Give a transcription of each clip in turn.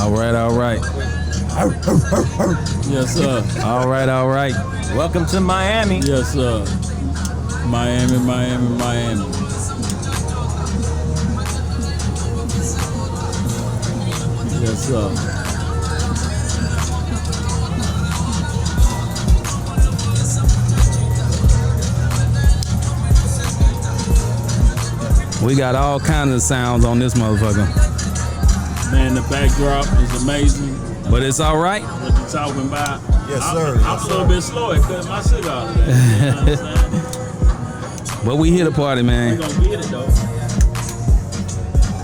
All right. Yes, sir. All right. Welcome to Miami. Yes, sir. Miami. Yes, sir. We got all kinds of sounds on this motherfucker. Man, the backdrop is amazing. But it's all right. What you talking about? Yes, sir. I'm a little bit slow at cutting my cigar today. You know what I'm saying? But we here to party, We man. gonna get it though.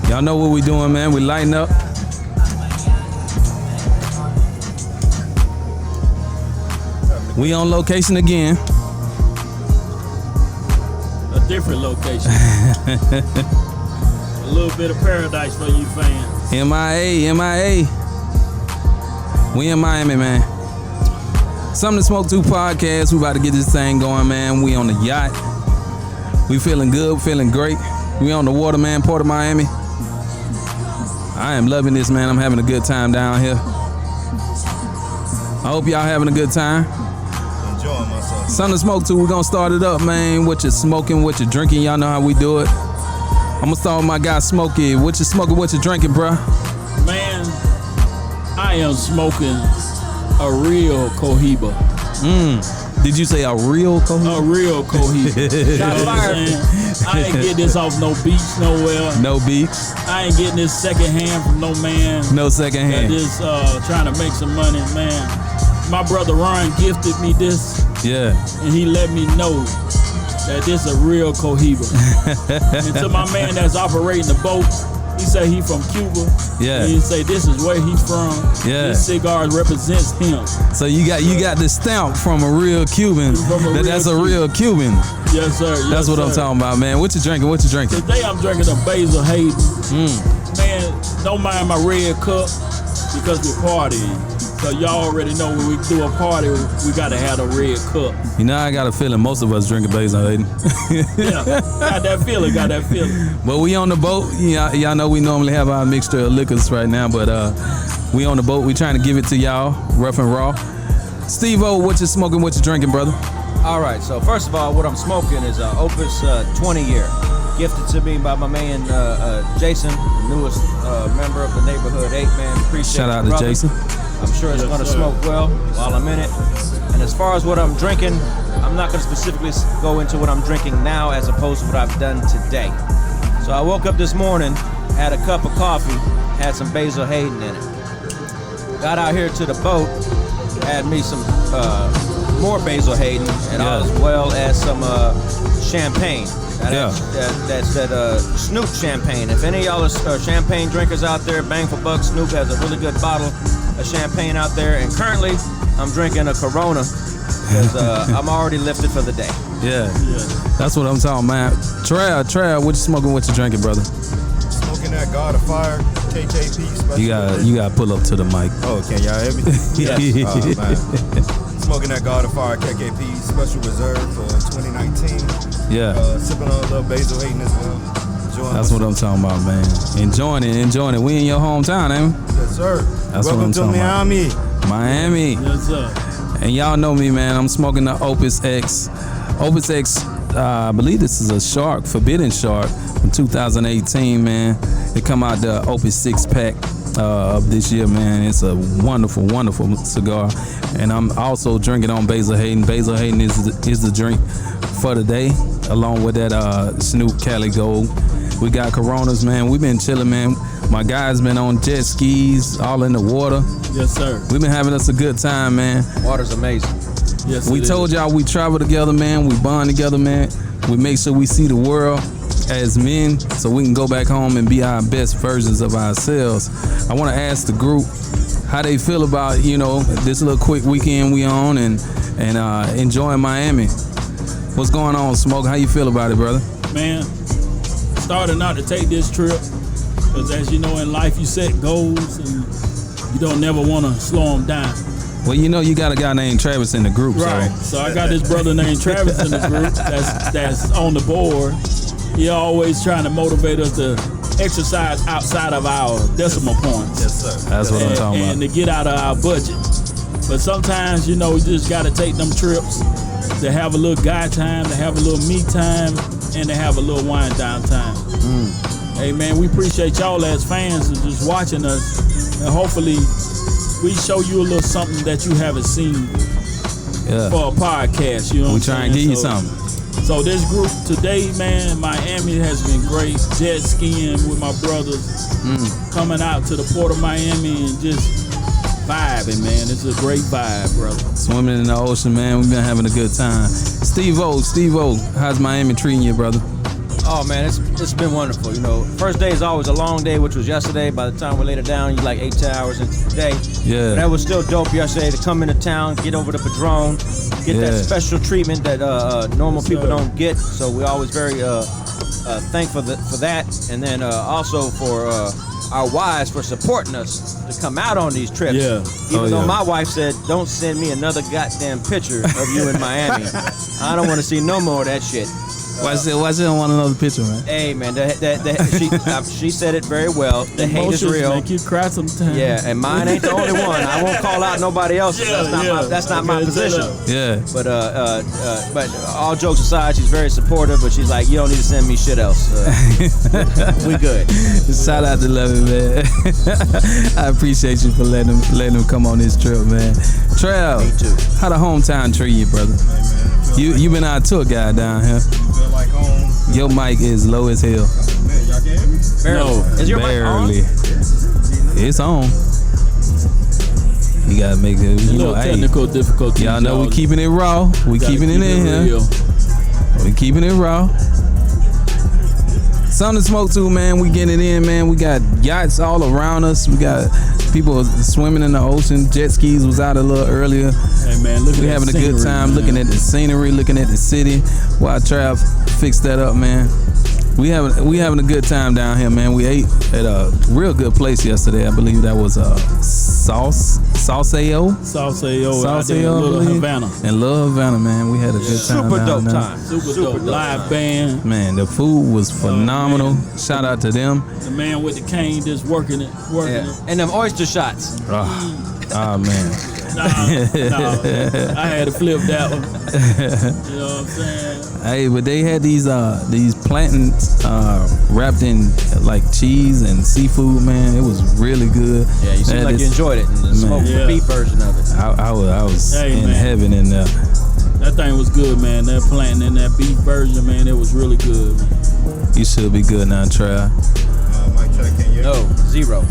Y'all know what we doing, man. We lighting up. We on location again. A different location. A little bit of paradise for you fans. MIA. We in Miami, man. Something to Smoke 2 podcast. We about to get this thing going, man. We on the yacht. We feeling good, feeling great. We on the water, man, Port of Miami. I am loving this, man. I'm having a good time down here. I hope y'all having a good time. Enjoying myself. Something to Smoke 2. We're gonna start it up, man. What you smoking, what you drinking. Y'all know how we do it. I'm gonna start with my guy Smokey. What you smoking, what you drinking, bruh? Man, I am smoking a real Cohiba. Did you say a real Cohiba? A real Cohiba. Got fired. I ain't getting this off no beach nowhere. No beach, I ain't getting this second hand from no man. no second That hand. just trying to make some money, man. My brother Ron gifted me this, Yeah. and he let me know that this is a real Cohiba. And to my man that's operating the boat, he say he from Cuba. Yeah. And he say this is where he from. Yeah. This cigar represents him. So you got the stamp from a real Cuban. From a real That's a real Cuban. Yes, sir. Yes, That's what I'm sir. talking about, man. What you drinking? What you drinking? Today I'm drinking a Basil Hayden. Man, don't mind my red cup because we're partying. So y'all already know when we do a party, we gotta have a red cup. You know, I got a feeling most of us drinking Basil Hayden. Yeah, got that feeling. But we on the boat. Y'all know we normally have our mixture of liquors right now, but we on the boat. We trying to give it to y'all, rough and raw. Steve-O, what you smoking? What you drinking, brother? All right, so first of all, what I'm smoking is Opus 20 year. Gifted to me by my man Jason, newest member of the Neighborhood 8, man. Appreciate Shout out you, to brother. Jason. I'm sure it's Yes, going to sir. smoke well while I'm in it. And as far as what I'm drinking, I'm not going to specifically go into what I'm drinking now as opposed to what I've done today. So I woke up this morning, had a cup of coffee, had some Basil Hayden in it. Got out here to the boat, had me some more Basil Hayden, and as well as some champagne. That's Snoop champagne. If any of y'all are champagne drinkers out there, bang for buck, Snoop has a really good bottle of champagne out there. And currently, I'm drinking a Corona because I'm already lifted for the day. Yeah. That's what I'm talking about. Trail, what you smoking? What you drinking, brother? Smoking that God of Fire KKP special. You got to pull up to the mic. Oh, can y'all hear me? Yes. Oh, man. Smoking that God of Fire KKP special reserve for 2019. Yeah. Sipping on a little Basil Hayden as well. Enjoying That's what I'm talking about, man. Enjoying it. We in your hometown, ain't we? Yes, sir. That's Welcome what I'm to talking about. Miami. Miami. Yes, sir. And y'all know me, man. I'm smoking the Opus X. Opus X, I believe this is a Shark, Forbidden Shark from 2018, man. It come out the Opus 6-pack of this year, man. It's a wonderful, wonderful cigar. And I'm also drinking on Basil Hayden. Basil Hayden is the drink for the day, along with that Snoop Cali Gold. We got Coronas, man. We've been chilling, man. My guys been on jet skis, all in the water. Yes, sir. We've been having us a good time, man. Water's amazing. Yes, We it told is. y'all we travel together, man. We bond together, man. We make sure we see the world as men so we can go back home and be our best versions of ourselves. I want to ask the group how they feel about, this little quick weekend we on and enjoying Miami. What's going on, Smoke? How you feel about it, brother? Man, starting out to take this trip because as you know in life you set goals and you don't never want to slow them down. Well, you got a guy named Travis in the group, Right. So I got this brother named Travis in the group that's on the board. He always trying to motivate us to exercise outside of our decimal points. Yes, sir. That's what I'm talking And about. to get out of our budget. But sometimes, you know, we just got to take them trips to have a little guy time, to have a little me time, and to have a little wind down time. Hey, man, we appreciate y'all as fans of just watching us. And hopefully we show you a little something that you haven't seen Yeah. for a podcast. You know We what I'm try and saying? give you something. So this group today, man, Miami has been great. Jet skiing with my brothers, coming out to the port of Miami and just vibing, man. It's a great vibe, brother. Swimming in the ocean, man. We've been having a good time. Steve O, how's Miami treating you, brother? Oh man, it's been wonderful. You know, first day is always a long day, which was yesterday. By the time we laid it down, you're like 8 hours into the day. Yeah. But that was still dope yesterday to come into town, get over to Padron, get Yeah. that special treatment that normal Yes, people sir. don't get. So we're always very thankful for that, and then also for our wives for supporting us to come out on these trips. Yeah. Even Oh, though yeah. my wife said, "Don't send me another goddamn picture of you in Miami. I don't want to see no more of that shit." Why she don't want another picture, man? Hey man, she said it very well. The hate is Emotions real. make you cry sometimes. Yeah, and mine ain't the only one. I won't call out nobody else's. That's not my Okay, position. Yeah. But all jokes aside, she's very supportive. But she's like, you don't need to send me shit else. We good. Shout out to Levy, man. I appreciate you for letting him come on this trip, man. Trav, Me too. how the hometown treat you, brother? Hey, man, You been our tour guide down here. feel like home. Your mic is low as hell. Man, y'all can hear me? Barely. No, Is your mic on? Barely. It's on. You gotta make it. A You little know, hey, technical difficulties. y'all know we keeping it raw. We Gotta keeping it keep in here. real. We keeping it raw. Something to smoke to, man. We getting it in, man. We got yachts all around us. We got people swimming in the ocean. Jet skis was out a little earlier. Hey, man, look at We that having a good scenery, time man. looking at the scenery, looking at the city. While Trav fixed that up, man. We having a good time down here, man. We ate at a real good place yesterday. I believe that was Salseo Salseo out there in I Little believe. Havana. In Little Havana, man. We had a good time. Super down dope there. time. Super dope. Live band. Man, the food was phenomenal. man. Shout out to them. The man with the cane just working it. Yeah. And them oyster shots. Oh man. Nah, I had to flip that one. You know what I'm saying? Hey, but they had these plantains wrapped in like cheese and seafood, man. It was really good. Yeah, you seem Had like you this- enjoyed it. And the smoked Yeah. beef version of it. I was Hey, in man. heaven in there. That thing was good, man. That plantain and that beef version, man, it was really good. Man. You should be good now, Trav. Mic check, can you hear me? No, 0.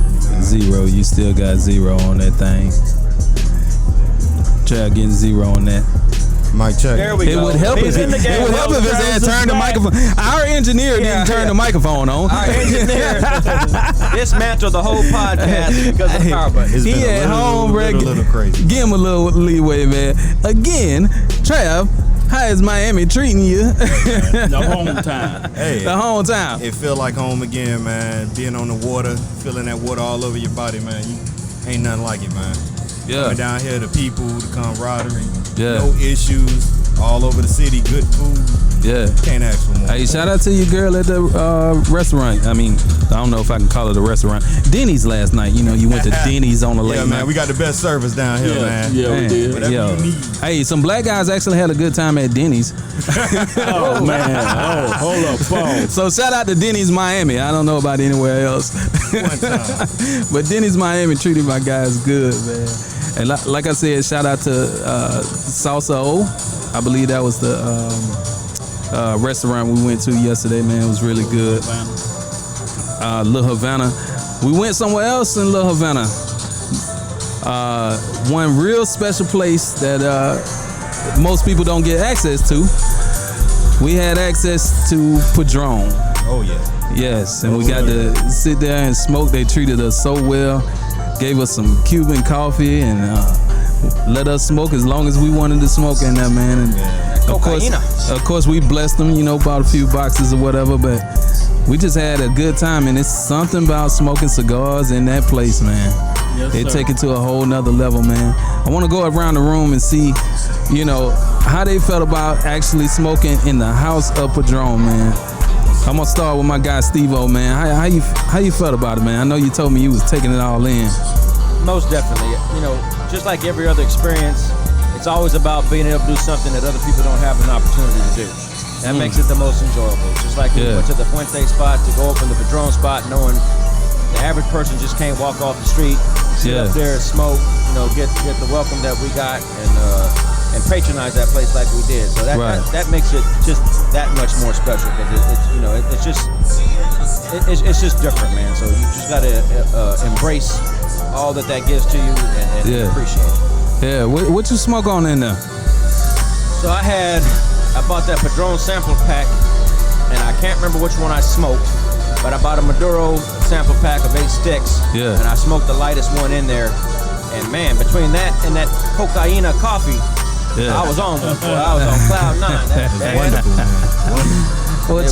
0. You still got 0 on that thing. Trav getting 0 on that. Mic check. There we It go. would help He's if in the it game. would help if his Travis ass is turned the back. microphone. Our engineer didn't turn the microphone on. Our engineer dismantled the whole podcast because of the power button. It's He been a at little- home, bro. little crazy. Give him a little leeway, man. Again, Trav, how is Miami treating you? The home time. Hey, The whole time. it feel like home again, man. Being on the water, feeling that water all over your body, man. Ain't nothing like it, man. Yeah. Coming down here, the people, the camaraderie, Yeah. no issues, all over the city, good food. Yeah. Can't ask for more. Hey, shout out to your girl at the restaurant. I mean, I don't know if I can call it a restaurant. Denny's last night. You know, you went to Denny's on the late Yeah, night. man, we got the best service down here, man. Yeah, we Man, did. Whatever yo. you need. Hey, some black guys actually had a good time at Denny's. Oh, man. Oh, hold up, pause. So shout out to Denny's Miami. I don't know about anywhere else. One time. But Denny's Miami treated my guys good, man. And like I said, shout out to Salsa O. I believe that was the restaurant we went to yesterday, man. It was really good. Little Havana. We went somewhere else in Little Havana. One real special place that most people don't get access to. We had access to Padron. Oh, yeah. Yes, and we got to sit there and smoke. They treated us so well. Gave us some Cuban coffee and let us smoke as long as we wanted to smoke in there, man. And of course, we blessed them, you know, bought a few boxes or whatever, but we just had a good time. And it's something about smoking cigars in that place, man. Yes, They sir. take it to a whole nother level, man. I want to go around the room and see, you know, how they felt about actually smoking in the house of Padron, man. I'm gonna start with my guy Steve-O, man. How you felt about it, man? I know you told me you was taking it all in. Most definitely. You know, just like every other experience, it's always about being able to do something that other people don't have an opportunity to do. That makes it the most enjoyable. Just like we went to the Fuente spot to go open the Padron spot, knowing the average person just can't walk off the street, sit up there, smoke, you know, get the welcome that we got, and patronize that place like we did. So that makes it just that much more special because it's just different, man. So you just gotta embrace all that gives to you and appreciate it. Yeah, what you smoke on in there? So I bought that Padron sample pack, and I can't remember which one I smoked, but I bought a Maduro sample pack of 8 sticks, and I smoked the lightest one in there. And man, between that and that Cohiba coffee, I was on one. I was on cloud 9. That's wonderful, man. Wonderful. Well,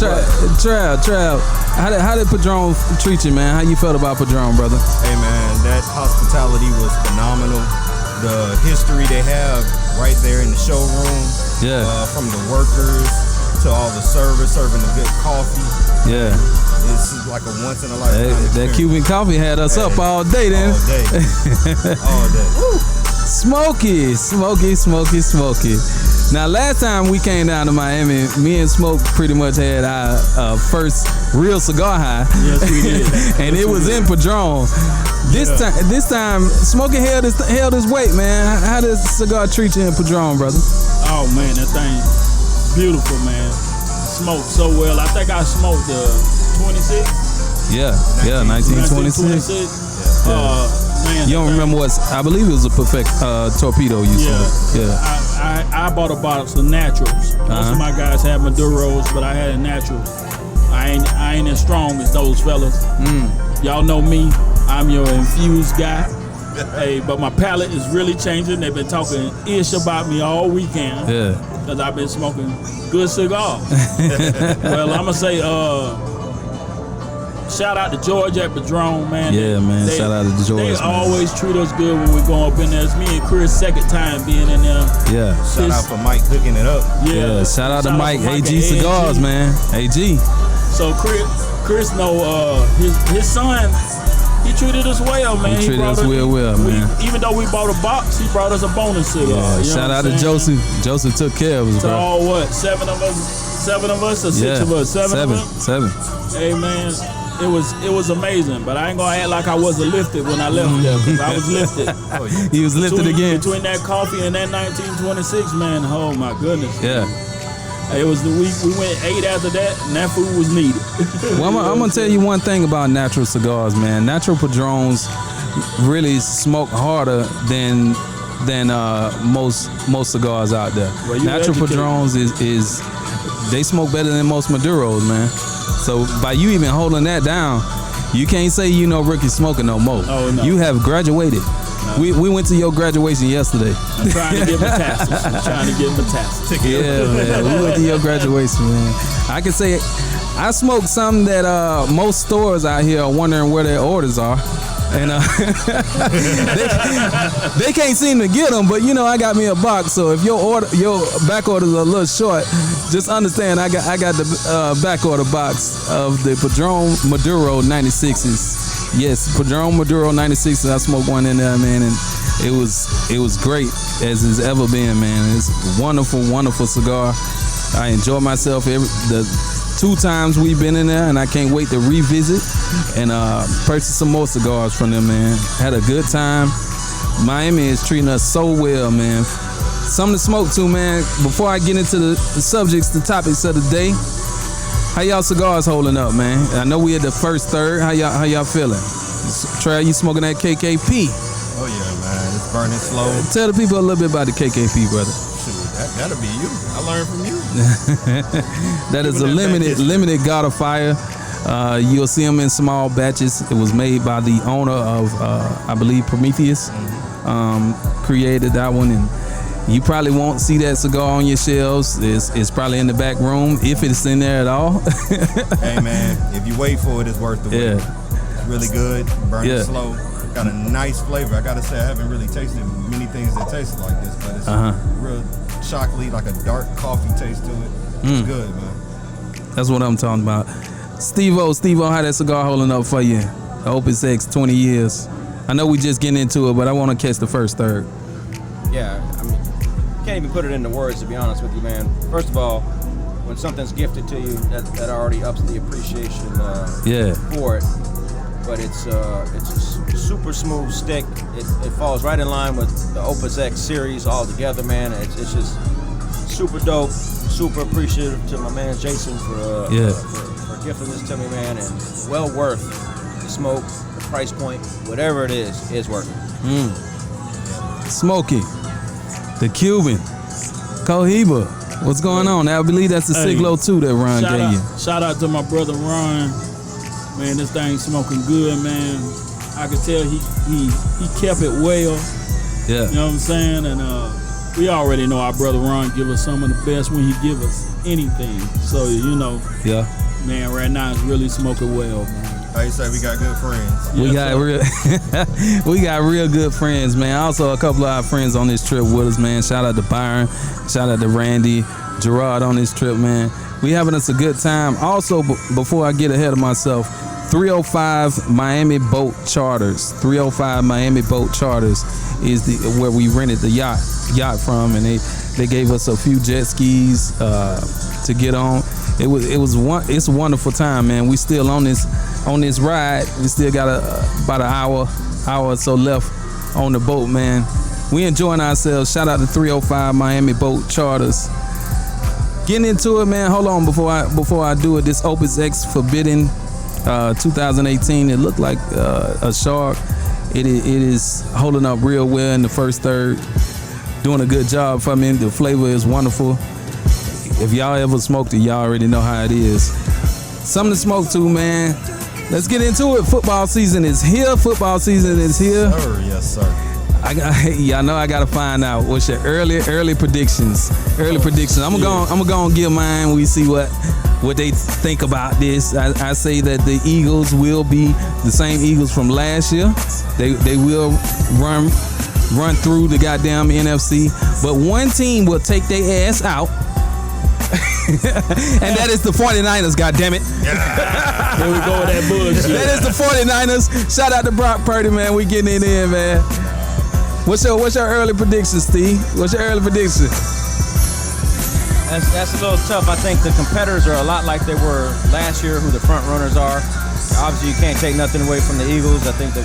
Trav, how did Padron treat you, man? How you felt about Padron, brother? Hey, man, that hospitality was phenomenal. The history they have right there in the showroom, from the workers to all the servers serving the good coffee. Yeah. It's like a once in a lifetime experience. That Cuban coffee had us up all day, then. All day. All day. Woo. Smoky. Now, last time we came down to Miami, me and Smoke pretty much had our first real cigar high. Yes, we did. And it was in Padron. This time, Smokey held his weight, man. How does cigar treat you in Padron, brother? Oh man, that thing beautiful, man. Smoked so well. I think I smoked 26. Yeah, 1926. Man, you don't remember what? I believe it was a perfect torpedo you smoked. Yeah. I bought a box of naturals. Most of my guys had Maduros, but I had a natural. I ain't as strong as those fellas. Y'all know me. I'm your infused guy. Hey, but my palate is really changing. They've been talking ish about me all weekend. Yeah. Because I've been smoking good cigars. Well, I'm going to say shout out to George at Padron, man. Yeah, man. Shout out to George. They man. always treat us good when we go up in there. It's me and Chris' second time being in there. Yeah. Shout out for Mike hooking it up. Yeah. Shout out to Mike. AG Cigars, man. AG. So Chris know his son. He treated us well, man. He treated us well, man. Even though we bought a box, he brought us a bonus cigar. Yeah, you know shout out to Joseph. Joseph took care of us, bro. all what? 7 of us? 7 of us or 6 of us? 7 of us? 7. Hey, man, it was amazing. But I ain't gonna act like I wasn't lifted when I left there, because I was lifted. He was lifted again. Between that coffee and that 1926, man. Oh my goodness. Yeah. It was we went 8 after that, and that food was needed. Well, I'm gonna tell you one thing about natural cigars, man. Natural Padrones really smoke harder than most cigars out there. Well, natural Padrones is they smoke better than most Maduros, man. So by you even holding that down, you can't say you know rookie smoking no more. Oh, no. You have graduated. We went to your graduation yesterday. I'm trying to get metastasis. Yeah, man. We went to your graduation, man. I can say I smoked something that most stores out here are wondering where their orders are. And they can't seem to get them, but you know I got me a box. So if your back orders are a little short, just understand I got the back order box of the Padron Maduro 96s. Yes, Padron Maduro 96s. I smoked one in there, man, and it was great as it's ever been, man. It's a wonderful cigar. I enjoy myself the 2 times we've been in there, and I can't wait to revisit and purchase some more cigars from them, man. Had a good time. Miami is treating us so well, man. Something to smoke to, man. Before I get into the subjects, the topics of the day, how y'all cigars holding up, man? I know we at the first third. How y'all feeling? Trey, you smoking that KKP? Oh yeah, man. It's burning slow. Tell the people a little bit about the KKP, brother. Shoot, that'll be you. I learned from you. That is a limited God of Fire. You'll see them in small batches. It was made by the owner of, I believe, Prometheus. Created that one, and you probably won't see that cigar on your shelves. It's probably in the back room, if it's in there at all. Hey man, if you wait for it, it's worth the wait. It's really good, burning slow. Got a nice flavor. I gotta say, I haven't really tasted many things that taste like this, but it's real chocolatey, like a dark coffee taste to it. It's good, man. That's what I'm talking about. Steve-O, how that cigar holding up for you? Opus X, 20 years. I know we just getting into it, but I want to catch the first third. Yeah, I mean, can't even put it into words, to be honest with you, man. First of all, when something's gifted to you, that already ups the appreciation for it. But it's a super smooth stick. It falls right in line with the Opus X series altogether, man. It's just super dope, super appreciative to my man Jason for gifting this to me, man, and well worth the smoke, the price point, whatever it is worth it. Smokey, the Cuban, Cohiba. What's going on? I believe that's the Siglo 2 that Ron gave you. Shout out to my brother Ron. Man, this thing smoking good, man. I could tell he kept it well. Yeah. You know what I'm saying? And we already know our brother Ron give us some of the best when he give us anything. So, you know. Yeah. Man, right now it's really smoking well, man. How you say we got good friends? We got real good friends, man. Also, a couple of our friends on this trip with us, man. Shout out to Byron. Shout out to Randy, Gerard on this trip, man. We having us a good time. Also, before I get ahead of myself, 305 Miami Boat Charters. 305 Miami Boat Charters is where we rented the yacht from, and they gave us a few jet skis to get on. It's a wonderful time, man. We still on this ride. We still got about an hour or so left on the boat, man. We enjoying ourselves. Shout out to 305 Miami Boat Charters. Getting into it, man. Hold on before I do it. This Opus X Forbidden 2018. It looked like a shark. It is holding up real well in the first third. Doing a good job for me. The flavor is wonderful. If y'all ever smoked it, y'all already know how it is. Something to smoke to, man. Let's get into it. Football season is here. Yes, sir. Y'all know I gotta find out what's your early predictions. I'm gonna go and give mine. We see what they think about this. I say that the Eagles will be the same Eagles from last year. They will run through the goddamn NFC, but one team will take their ass out. And that is the 49ers, goddammit. Here we go with that bullshit. That is the 49ers. Shout out to Brock Purdy, man. We getting it in, man. What's your early prediction, Steve? What's your early prediction? That's a little tough. I think the competitors are a lot like they were last year, who the front runners are. Obviously, you can't take nothing away from the Eagles. I think the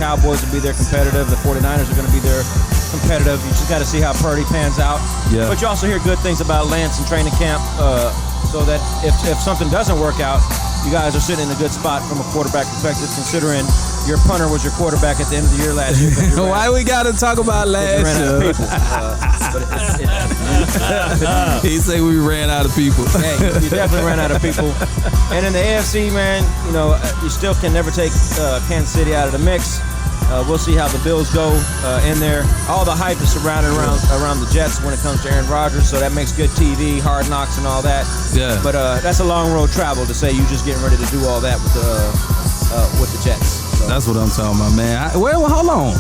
Cowboys will be there competitive. The 49ers are going to be there competitive. You just got to see how Purdy pans out. Yeah. But you also hear good things about Lance in training camp, so that if something doesn't work out, you guys are sitting in a good spot from a quarterback perspective, considering your punter was your quarterback at the end of the year last year. Why we got to talk about last year? He say we ran out of people. Hey, you definitely ran out of people. And in the AFC, man, you know, you still can never take Kansas City out of the mix. We'll see how the Bills go in there. All the hype is surrounded around the Jets when it comes to Aaron Rodgers, so that makes good TV, Hard Knocks, and all that. Yeah. But that's a long road travel to say you just getting ready to do all that with the Jets. So. That's what I'm talking about, man. Hold on.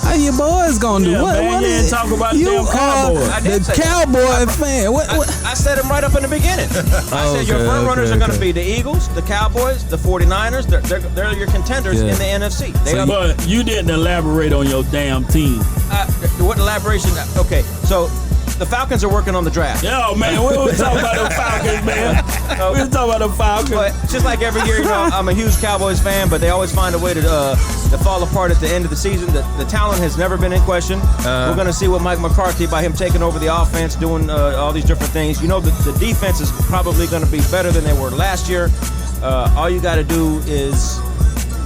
How your boys gonna do? Yeah, What man, talk about you damn Cowboys. The Cowboy fan. What? I said them right up in the beginning. I said your front runners are going to be the Eagles, the Cowboys, the 49ers. They're your contenders in the NFC. But you didn't elaborate on your damn team. What elaboration? Okay, so the Falcons are working on the draft. Yo, man, we were talking about the Falcons, man. We were talking about the Falcons. But just like every year, you know, I'm a huge Cowboys fan, but they always find a way to fall apart at the end of the season. The talent has never been in question. We're going to see what Mike McCarthy, by him taking over the offense, doing all these different things. You know, the defense is probably going to be better than they were last year. All you got to do is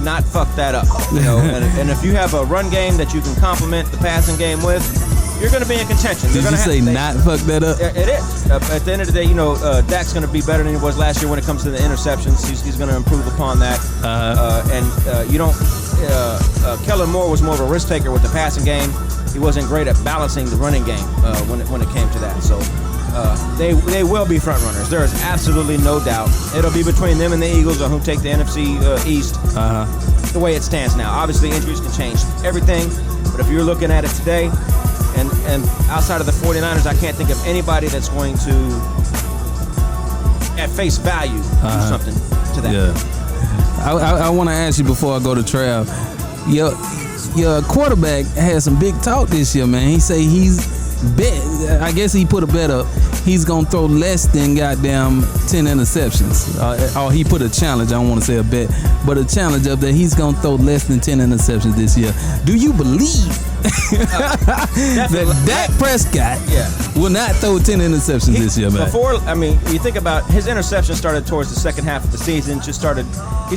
not fuck that up. You know, and if you have a run game that you can complement the passing game with, you're going to be in contention. Did you say not fuck that up? It is. At the end of the day, you know, Dak's going to be better than he was last year when it comes to the interceptions. He's going to improve upon that. You don't. Kellen Moore was more of a risk taker with the passing game. He wasn't great at balancing the running game when it came to that. So they will be front runners. There is absolutely no doubt. It'll be between them and the Eagles on who take the NFC East. The way it stands now. Obviously, injuries can change everything. But if you're looking at it today, and outside of the 49ers, I can't think of anybody that's going to at face value do something to that. Yeah. I want to ask you before I go to Trav. Your quarterback had some big talk this year, man. He say I guess he put a bet up. He's gonna throw less than goddamn 10 interceptions. Or he put a challenge. I don't want to say a bet, but a challenge up that he's gonna throw less than 10 interceptions this year. Do you believe that Dak Prescott will not throw 10 interceptions this year, man? You think about his interception started towards the second half of the season. He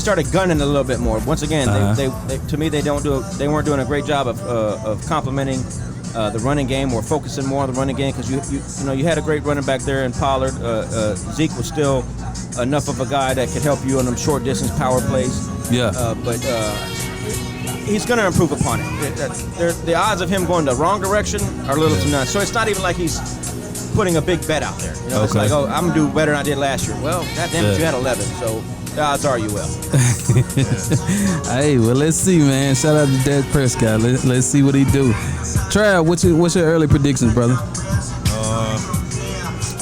started gunning a little bit more. Once again, they to me they weren't doing a great job of complementing the running game or focusing more on the running game, because you had a great running back there in Pollard. Zeke was still enough of a guy that could help you on them short distance power plays. But he's going to improve upon it. The odds of him going the wrong direction are a little too none. So it's not even like he's putting a big bet out there. It's like, I'm going to do better than I did last year. Well, goddamn it, you had 11, so the odds are you will. Hey, well, let's see, man. Shout out to Dak Prescott. Let's see what he do. Trav, what's your early predictions, brother?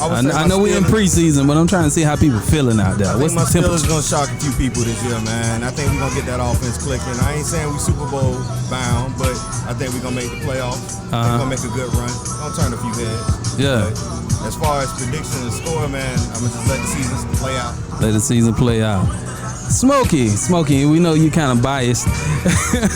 I know we're in preseason, but I'm trying to see how people feeling out there. What's my Steelers gonna shock a few people this year, man. I think we're gonna get that offense clicking. I ain't saying we Super Bowl bound, but I think we're gonna make the playoffs. We're gonna make a good run. Gonna turn a few heads. Yeah. But as far as predictions and score, man, I'm gonna just let the season play out. Let the season play out. Smokey, we know you kind of biased.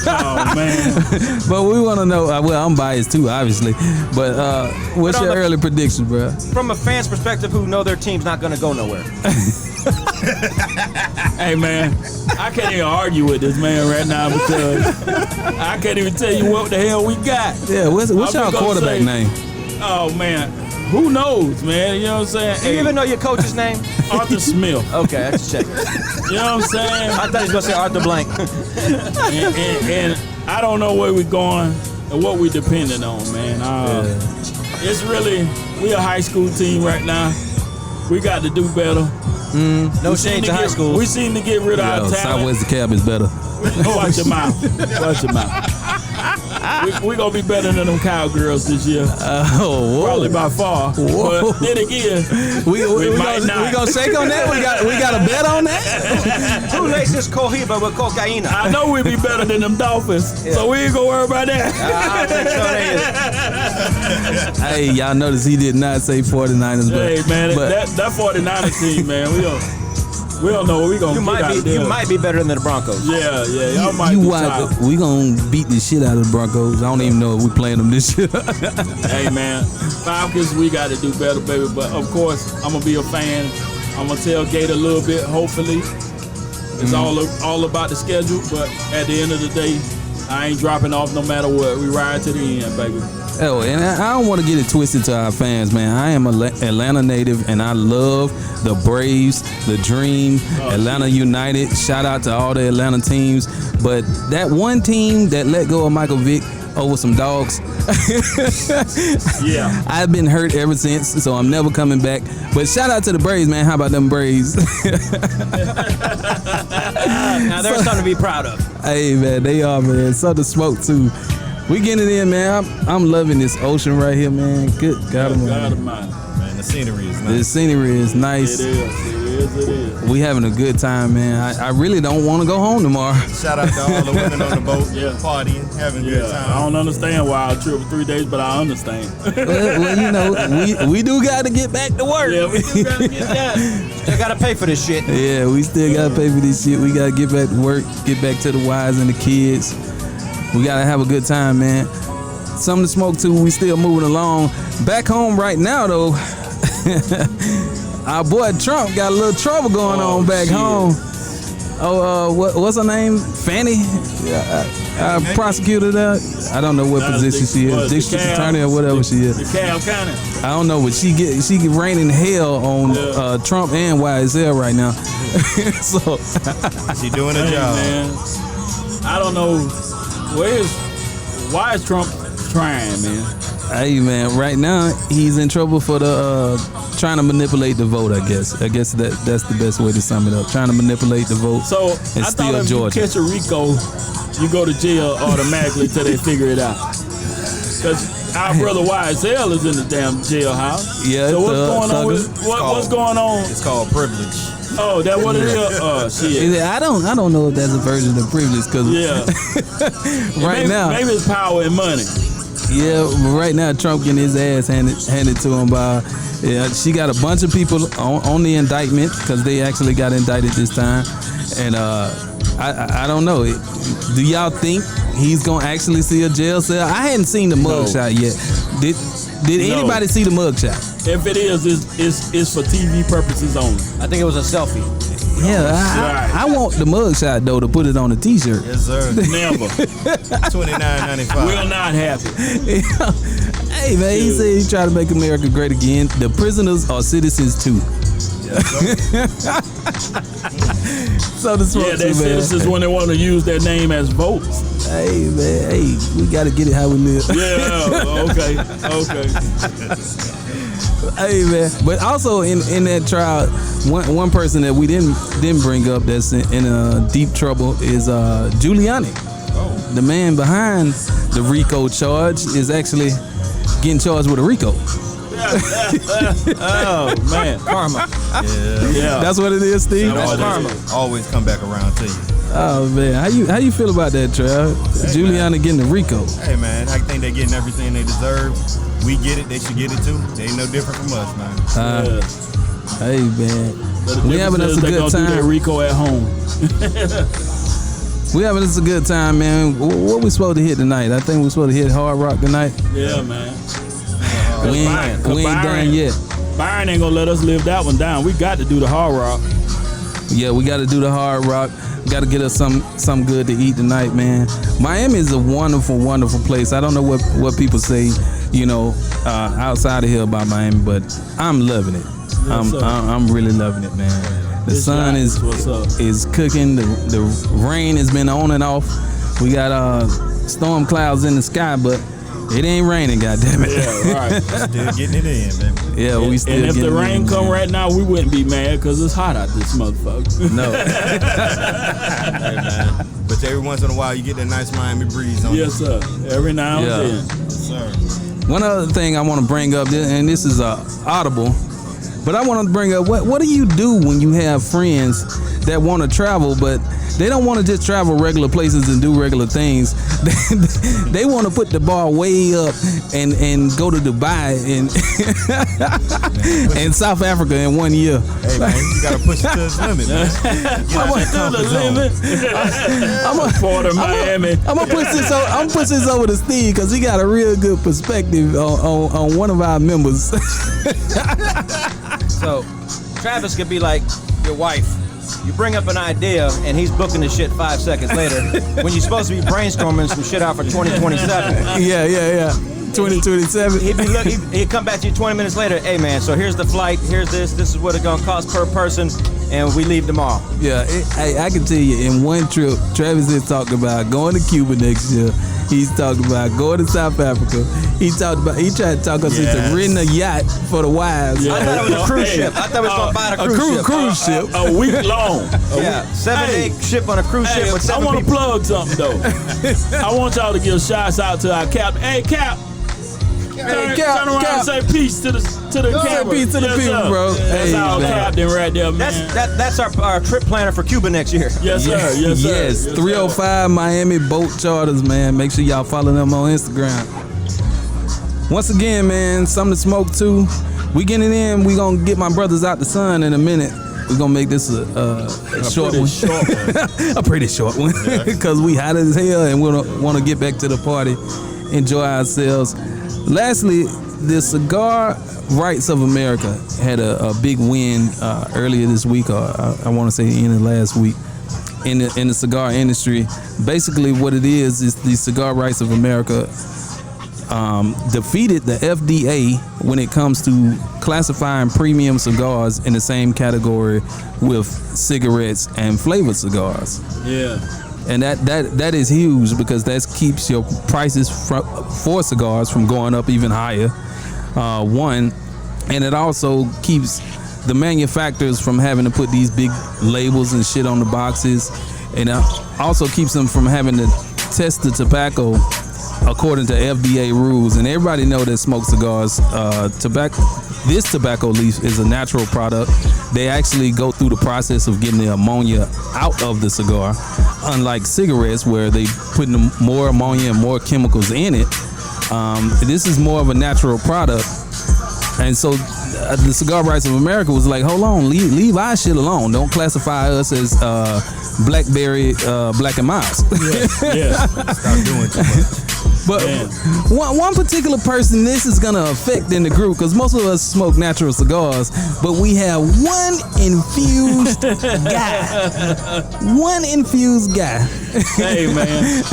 Oh, man. But we want to know, well, I'm biased too, obviously. But what's your early prediction, bro? From a fan's perspective who know their team's not going to go nowhere. Hey, man, I can't even argue with this man right now because I can't even tell you what the hell we got. Yeah, what's your quarterback name? Oh, man. Who knows, man? You know what I'm saying? Do you even know your coach's name? Arthur Smith. Okay, let's check. You know what I'm saying? I thought he was going to say Arthur Blank. and I don't know where we're going and what we're depending on, man. It's really, we're a high school team right now. We got to do better. No shade to high school. We seem to get rid of our talent. Southwest Cab is better. Watch your mouth. Watch your mouth. We're going to be better than them cowgirls this year. Probably by far. But then again, we might not. We going to shake on that? We got a bet on that? Who laces Cohiba with cocaine? I know we'll be better than them Dolphins, so we ain't going to worry about that. I think so. Hey, y'all notice he did not say 49ers. Hey, man, that 49ers team, man, we don't know what we're going to get out there. You might be better than the Broncos. Yeah. Y'all might be tired. We going to beat the shit out of the Broncos. I don't even know if we playing them this year. Hey, man. Falcons, we got to do better, baby. But, of course, I'm going to be a fan. I'm going to tailgate a little bit, hopefully. It's all about the schedule. But at the end of the day, I ain't dropping off no matter what. We ride to the end, baby. Oh, and I don't want to get it twisted to our fans, man. I am an Atlanta native, and I love the Braves, the Dream, Atlanta United. Shout out to all the Atlanta teams. But that one team that let go of Michael Vick over some dogs, yeah, I've been hurt ever since, so I'm never coming back. But shout out to the Braves, man. How about them Braves? Now there's something to be proud of. Hey, man, they are, man. Something to smoke, too. We getting it in, man. I'm loving this ocean right here, man. Good God Almighty. Man, the scenery is nice. The scenery is nice. It is. We having a good time, man. I really don't want to go home tomorrow. Shout out to all the women on the boat, partying, having a good time. I don't understand why I trip for 3 days, but I understand. well, you know, we do got to get back to work. Yeah, we do got to get that. Still got to pay for this shit. Yeah, we still got to pay for this shit. We got to get back to work, get back to the wives and the kids. We got to have a good time, man. Something to smoke too. We still moving along. Back home right now, though, our boy Trump got a little trouble going on back home. What's her name? Fanny? Our prosecutor there. I don't know what position she is. District attorney or whatever she is. DeKalb County. I don't know, but she get raining hell on Trump and YSL right now. So she doing her job. Man, I don't know. Why is Trump trying, man? Hey, man, right now he's in trouble for the trying to manipulate the vote, I guess. I guess that's the best way to sum it up. Trying to manipulate the vote. So and I steal thought if Georgia. you catch a RICO, you go to jail automatically till they figure it out. Because Our brother YSL is in the damn jailhouse. Yeah. So what's going on? It's called privilege. Oh, that what it is? Oh, shit. I don't know if that's a version of privilege because now maybe it's power and money. Yeah, but right now Trump getting his ass handed to him by. Yeah, she got a bunch of people on the indictment because they actually got indicted this time, and I don't know. Do y'all think he's gonna actually see a jail cell? I hadn't seen the mugshot yet. Did anybody see the mugshot? If it is, it's for TV purposes only. I think it was a selfie. Yeah, I want the mugshot though to put it on a T-shirt. Yes, sir. Never. $29.95. We're not happy. Hey man, he said he tried to make America great again. The prisoners are citizens too. Yes, sir. So the smoke they're citizens when they want to use their name as votes. Hey man, we gotta get it how we live. Yeah, okay. Hey man, but also in that trial, one person that we didn't bring up that's in deep trouble is Giuliani. Oh. The man behind the RICO charge is actually getting charged with a RICO. Oh man, Karma. yeah. That's what it is, Steve. That's karma. Always come back around to you. Oh man, how you feel about that, Trav? Hey, Giuliani getting the RICO. Hey man, I think they're getting everything they deserve. We get it, they should get it too. They ain't no different from us, man. Hey man, But we having us a good Do time. their RICO at home. We having us a good time, man. What we supposed to hit tonight? I think we're supposed to hit Hard Rock tonight. Yeah, man. We ain't done yet. Byron ain't gonna let us live that one down. We got to do the Hard Rock. Yeah, we got to do the Hard Rock. Got to get us some good to eat tonight, man. Miami is a wonderful, wonderful place. I don't know what people say, outside of here about Miami, but I'm loving it. Yes, I'm really loving it, man. The sun is cooking. The rain has been on and off. We got storm clouds in the sky, but it ain't raining, goddammit. Yeah, right. Still getting it in, baby. Yeah, we still. And if getting the it rain in, come man. right now, we wouldn't be mad because it's hot out this motherfucker. No. Hey, man. But every once in a while, you get that nice Miami breeze on Yes, sir. Every now and then. Yes, sir. One other thing I want to bring up, and this is audible, but I want to bring up what do you do when you have friends that want to travel, but they don't want to just travel regular places and do regular things. They want to put the bar way up and go to Dubai and South Africa in 1 year. Hey man, you gotta push it to its limit, man. I'm gonna push this over to Steve because he got a real good perspective on one of our members. So, Travis could be like your wife. You bring up an idea, and he's booking the shit 5 seconds later when you're supposed to be brainstorming some shit out for 2027. Yeah. 2027. He'd come back to you 20 minutes later. Hey, man, so here's the flight. Here's this. This is what it's going to cost per person, and we leave tomorrow. Yeah, I can tell you, in one trip, Travis is talking about going to Cuba next year. He's talking about going to South Africa. He tried to talk us into renting a yacht for the wives. Yeah. I thought it was a cruise ship. I thought we was going to buy a cruise ship. Cruise ship. A week long. 7-day ship on a cruise ship with 7 I want to people. plug something, though. I want y'all to give shouts out to our captain. Hey, Cap. Turn around and say peace to the camera. Peace to the people, bro. That's our captain right there, man. That's our trip planner for Cuba next year. Yes, sir. Yes, sir. Yes, Yes, 305 Miami Boat Charters, man. Make sure y'all follow them on Instagram. Once again, man, something to smoke too. We getting in. We gonna get my brothers out the sun in a minute. We're gonna make this a short one. A pretty short one. Because we hot as hell and we want to get back to the party, enjoy ourselves. Lastly, the Cigar Rights of America had a big win earlier this week, or I want to say in the last week, in the cigar industry. Basically, what it is the Cigar Rights of America defeated the FDA when it comes to classifying premium cigars in the same category with cigarettes and flavored cigars. Yeah. And that is huge because that keeps your prices for cigars from going up even higher. One, and it also keeps the manufacturers from having to put these big labels and shit on the boxes, and it also keeps them from having to test the tobacco according to FDA rules, and everybody know that smoked cigars, this tobacco leaf is a natural product. They actually go through the process of getting the ammonia out of the cigar, unlike cigarettes where they put more ammonia and more chemicals in it. This is more of a natural product, and so the Cigar Rights of America was like, hold on, leave our shit alone. Don't classify us as Blackberry Black and Miles. Yeah. Stop doing too much. But one particular person this is gonna affect in the group, because most of us smoke natural cigars, but we have one infused guy. One infused guy. Hey, man.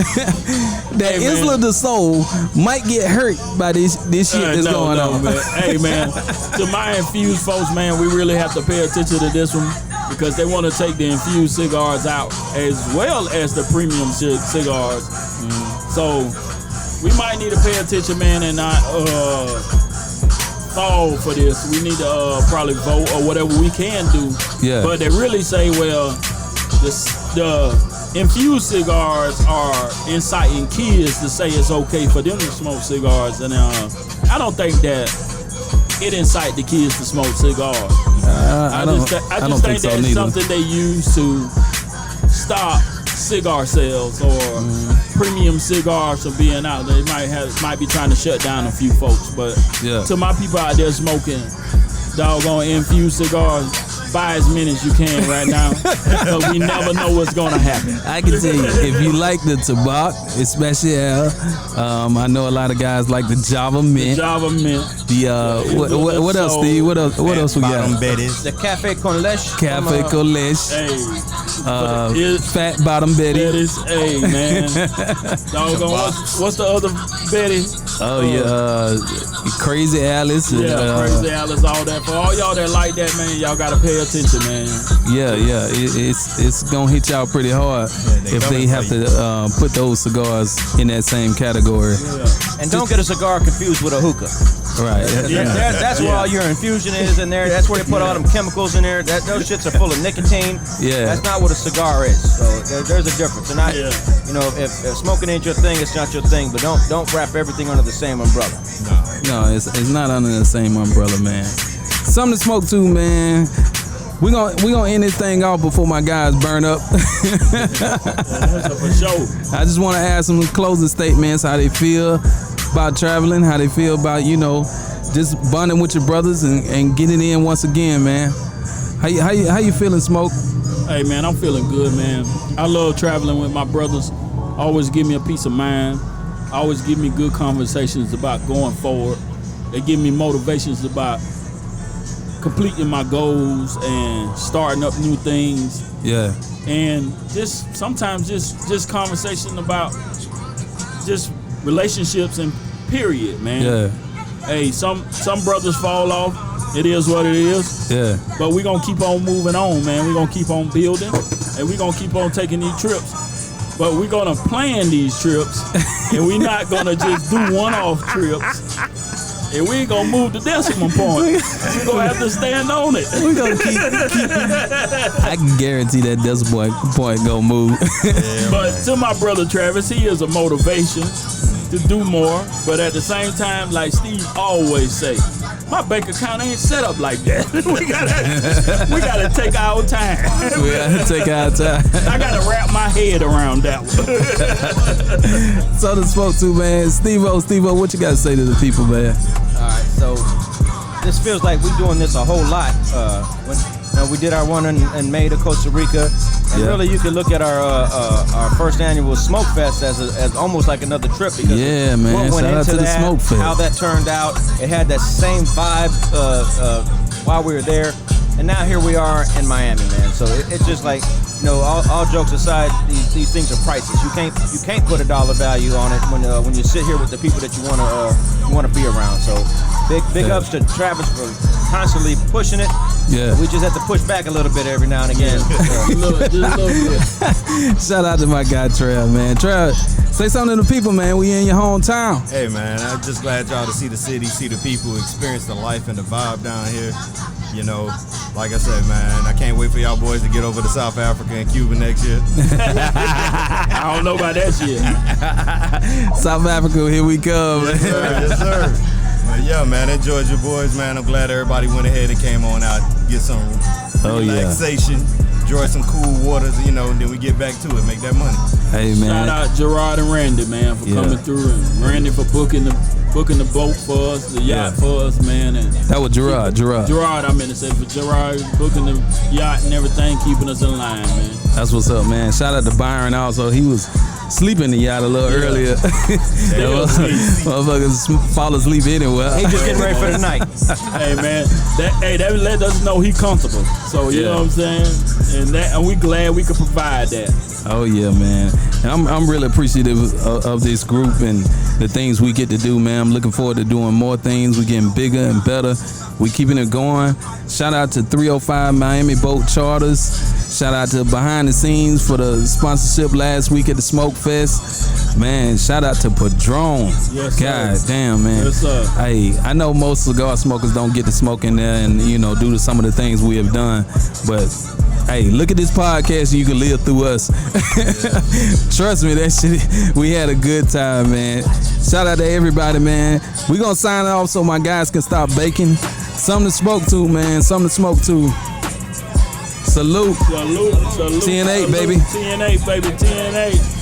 That Hey, Isla man. de Soul might get hurt by this shit that's going on. Man. Hey, man. To my infused folks, man, we really have to pay attention to this one, because they want to take the infused cigars out as well as the premium cigars. So we might need to pay attention, man, and not fall for this. We need to probably vote or whatever we can do. Yeah. But they really say, well, the infused cigars are inciting kids to say it's okay for them to smoke cigars, and I don't think that it incite the kids to smoke cigars. I just think so that's neither. something they use to stop cigar sales or premium cigars from being out. They might be trying to shut down a few folks, but Yeah. to my people out there smoking doggone infused cigars, buy as many as you can right now, because we never know what's gonna happen. I can tell you, if you like the tobacco, especially I know a lot of guys like the Java Mint. Java Mint. What else, Steve? What else we Bottom got? Betty's. The Cafe con Leche. Cafe Coleche, Hey, Fat Bottom Betty. Betty's, hey man, doggone, what's the other Betty? Oh yeah, Crazy Alice. Crazy Alice, all that. For all y'all that like that, man, y'all gotta pay attention, man. Yeah. It's gonna hit y'all pretty hard if they have to put those cigars in that same category. And don't get a cigar confused with a hookah. Right. That's where all your infusion is in there. That's where they put all them chemicals in there. Those shits are full of nicotine. Yeah. That's not what a cigar is. So there's a difference. And if smoking ain't your thing, it's not your thing. But don't wrap everything under the same umbrella. No, it's not under the same umbrella, man. Something to smoke too, man. We gonna end this thing off before my guys burn up. For sure. I just want to ask some closing statements, how they feel about traveling, how they feel about, just bonding with your brothers and getting in once again, man. How you feeling, Smoke? Hey man, I'm feeling good, man. I love traveling with my brothers. Always give me a peace of mind. Always give me good conversations about going forward. They give me motivations about completing my goals and starting up new things. Yeah. And just sometimes just conversation about just relationships and period, man. Yeah. Hey, some brothers fall off. It is what it is. Yeah. But we're going to keep on moving on, man. We're going to keep on building, and we're going to keep on taking these trips. But we're going to plan these trips, and we're not going to just do one-off trips. And we ain't going to move the decimal point. We're going to have to stand on it. We're going to keep I can guarantee that decimal point gonna move. But to my brother Travis, he is a motivation to do more. But at the same time, like Steve always say, my bank account ain't set up like that. we gotta take our time. We gotta take our time. I gotta wrap my head around that one. So to Smoke too, man. Steve-O, what you gotta say to the people, man? All right, so this feels like we're doing this a whole lot. When we did our one in May to Costa Rica, and really you could look at our first annual Smoke Fest as almost like another trip, because man, what went shout out into to the that, Smoke Fest. how that turned out. It had that same vibe while we were there, and now here we are in Miami, man. So it's just like, all jokes aside, these things are priceless. You can't put a dollar value on it when you sit here with the people that you wanna be around. So big ups to Travis for constantly pushing it. Yeah. We just have to push back a little bit every now and again. Just a little bit. Shout out to my guy Trav, man. Trav, say something to the people, man. We in your hometown. Hey man, I'm just glad y'all to see the city, see the people, experience the life and the vibe down here. You know, like I said, man, I can't wait for y'all boys to get over to South Africa and Cuba next year. I don't know about that shit. South Africa, here we come. Yes, sir. Yes, sir. But yeah, man, enjoyed your boys, man. I'm glad everybody went ahead and came on out, get some relaxation, enjoy some cool waters, you know, and then we get back to it, make that money. Hey, man. Shout out Gerard and Randy, man, for coming through, and Randy for booking the boat for us, the yacht for us, man. And that was Gerard. I meant to say, for Gerard booking the yacht and everything, keeping us in line, man. That's what's up, man. Shout out to Byron also. He was sleeping in the yacht a little earlier. Motherfuckers fall asleep anywhere. He just getting ready for the night. Hey, man, that let us know he comfortable. So you know what I'm saying, and we glad we could provide that. Oh yeah, man. And I'm really appreciative of this group and the things we get to do, man. I'm looking forward to doing more things. We're getting bigger and better. We keeping it going. Shout out to 305 Miami Boat Charters. Shout out to Behind the Scenes for the sponsorship last week at the Smoke Fest. Man, shout out to Padron. Yes, God damn, man. Yes, sir. Hey, I know most cigar smokers don't get to smoke in there and, you know, do some of the things we have done. But hey, look at this podcast and you can live through us. Trust me, that shit, we had a good time, man. Shout out to everybody, man. We gonna sign it off so my guys can stop baking. Something to smoke to, man. Something to smoke to. Salute. Salute. TN8, baby. TN8, baby. TN8.